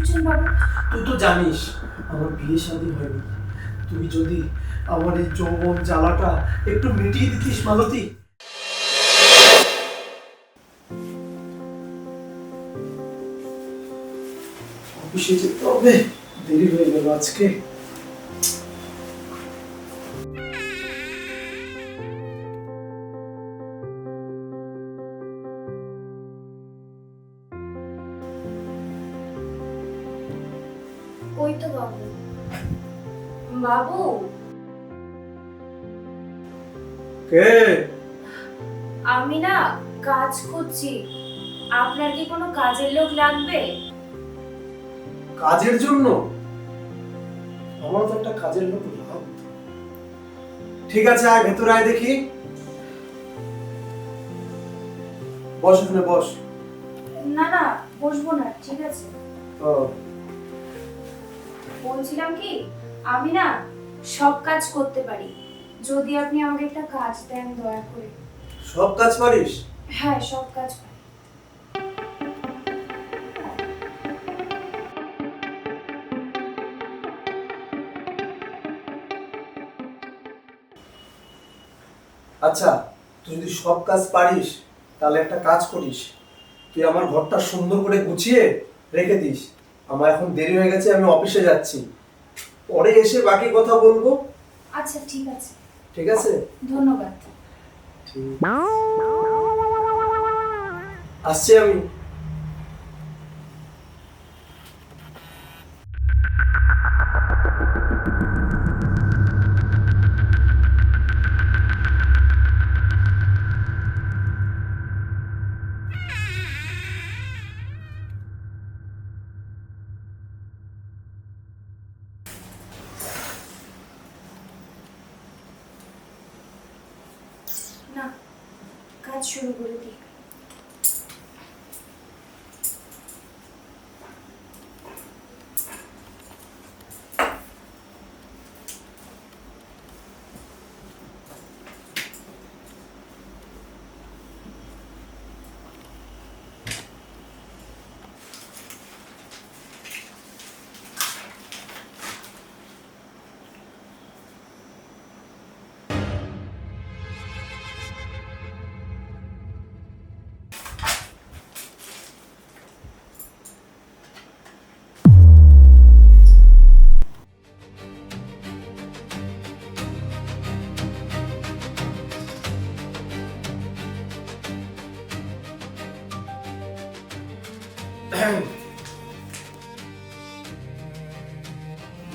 করছেন বাবু? তুই তো জানিস আমার বিয়ে শাদী হয়নি। তুই যদি আমার এই যৌবন জ্বালাটা একটু মিটিয়ে দিতিস মালতী। অফিসে যেতে হবে, দেরি হয়ে গেল আজকে। ওই তো বাবু। বাবু, কে? আমি না কাজ খুঁজছি। আপনার কি কোনো কাজের লোক লাগবে? কাজের জন্য? আমার তো একটা কাজের লোক লাগবে। ঠিক আছে, আয় ভেতরে আয় দেখি। বস, এখানে বস। না না, বসবো না, ঠিক আছে। ও, বলছিলাম কি, আমি না সব কাজ করতে পারি। যদি আপনি আমাকে একটা কাজ দেন দয়া করে। সব কাজ পারিস? হ্যাঁ, সব কাজ পারি। আচ্ছা, তুই যদি সব কাজ পারিস তাহলে একটা কাজ করিস, তুই আমার ঘরটা সুন্দর করে গুছিয়ে রেখে দিস। আমার এখন দেরি হয়ে গেছে, আমি অফিসে যাচ্ছি, পরে এসে বাকি কথা বলবো। আচ্ছা ঠিক আছে, ঠিক আছে? ধন্যবাদ। ঠিক, আসছি আমি। না, কাজ শুরু করে দিই।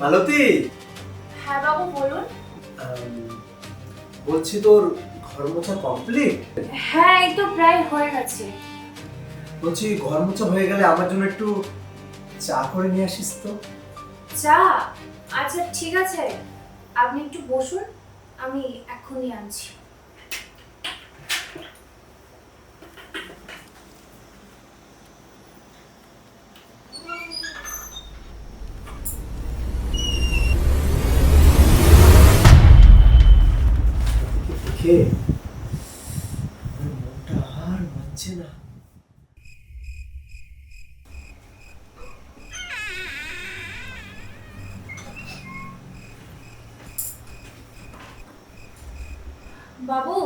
মালতী, হ্যাঁ বাবু, বলুন। আম, বলছি তোর ঘর মোছা কমপ্লিট? হ্যাঁ, এই তো প্রায় হয়ে গেছে। বলছি ঘর মোছা হয়ে গেলে আমার জন্য একটু চা করে নিয়ে আসিস তো। চা? আচ্ছা ঠিক আছে, আপনি একটু বসুন, আমি এখনই আনছি। দেখে আমার মনটা আর মানছে না। বাবু,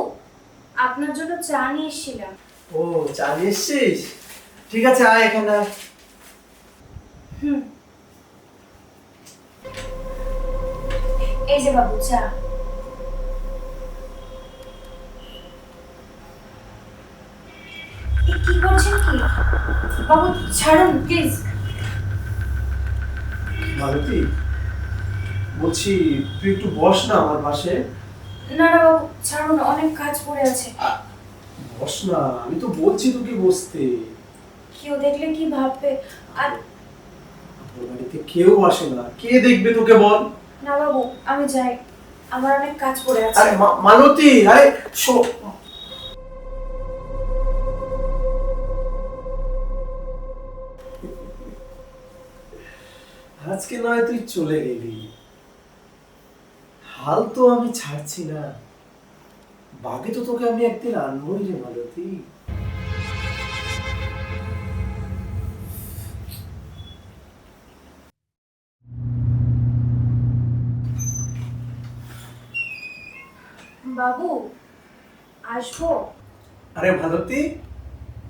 আপনার জন্য চা নিয়ে এসেছিলাম। ও, চা নিয়ে এসছিস? ঠিক আছে, আয় এখানে আয়। হুম, এই যে বাবু চা। কি করছেন কি? বাবু ছাড়ুন প্লিজ। মালতী, বলছি তুই একটু বস না আমার পাশে। না না বাবু, ছাড়ুন, অনেক কাজ পড়ে আছে। বস না, আমি তো বলছি তোকে বসতে। কেউ দেখলে কি ভাববে? আর আমার বাড়িতে কেউ আসে না, কে দেখবে তোকে বল? না বাবু, আমি যাই, আমার অনেক কাজ পড়ে আছে। আরে মালতী, আরে আজকে নয় তুই চলে গেলি, হাল তো আমি ছাড়ছি না, বাগে তো তোকে আমি একদিন আনবোই রে মালতী। বাবু, আসবো? আরে ভারতী,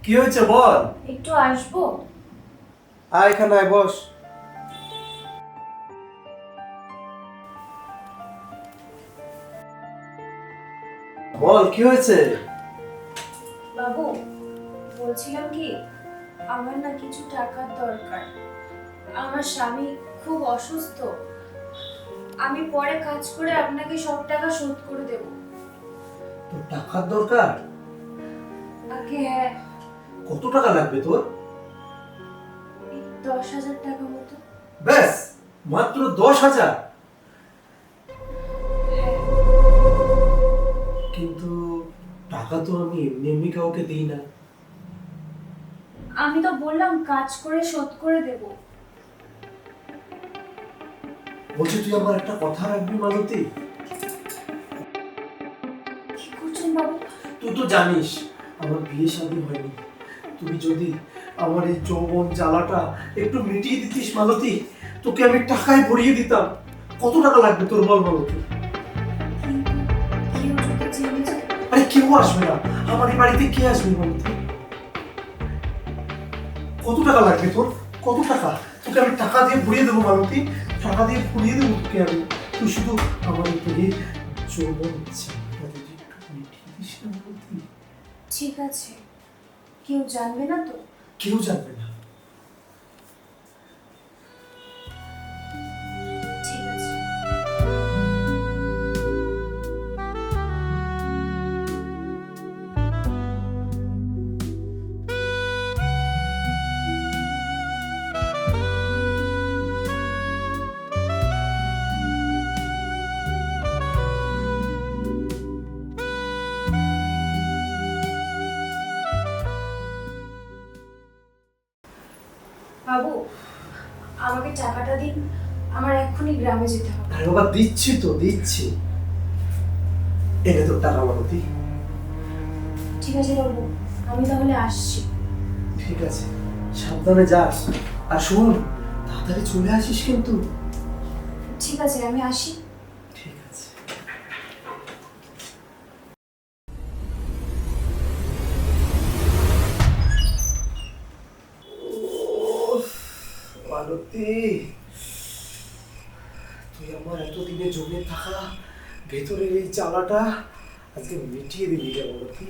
কি হয়েছে বল? একটু আসবো? আয় এখানে আয়, বস। বল কি হয়েছে? বাবু, বলছিলাম কি, আমার না কিছু টাকার দরকার। আমার স্বামী খুব অসুস্থ। আমি পরে কাজ করে আপনাকে সব টাকা শোধ করে দেব। তোর টাকার দরকার? আগে হ্যাঁ, কত টাকা লাগবে তোর? এই 10,000 টাকা মতো। ব্যাস, মাত্র 10,000? হ্যাঁ, কিন্তু টাকা তো আমি এমনি এমনি কাউকে দিই না। আমি তো বললাম কাজ করে শোধ করে দেব। বলছি তুই আমার একটা কথা রাখবি মালতী? কি করছেন বাবু? তুই তো জানিস আমার বিয়ে শাদী হয়নি। তুই যদি আমার এই যৌবন জ্বালাটা একটু মিটিয়ে দিতিস মালতী, তোকে আমি টাকায় ভরিয়ে দিতাম। কত টাকা লাগবে তোর বল মালতী? কিন্তু কেউ যদি জেনে যায়? আরে কেউ আসবে না, আমার এই বাড়িতে কে আসবে মালতী? কত টাকা লাগবে তোর? কত টাকা? তোকে আমি টাকা দিয়ে ভরিয়ে দেবো মালতী, টাকা দিয়ে ভরিয়ে দেবো তোকে আমি। তুই শুধু আমার এই যৌবন জ্বালাটা যদি একটু মিটিয়ে দিস না মালতী। ঠিক আছে, কেউ জানবে না তো? কেউ জানবে না। ঠিক আছে। বাবু, আমাকে টাকাটা দিন, আমার এক্ষুনি গ্রামে যেতে হবে। আরে বাবা, দিচ্ছি তো দিচ্ছি। এনে তোর টাকা মালতী। ঠিক আছে বাবু, আমি তাহলে আসছি। ঠিক আছে, সাবধানে যাস। আর শোন, তাড়াতাড়ি চলে আসিস কিন্তু। ঠিক আছে, আমি আসি। ঠিক আছে। উফ, মালতী, তুই আমার এতদিনে জমে থাকা ভেতরের এই জ্বালাটা আজকে মিটিয়ে দিবি রে মালতী।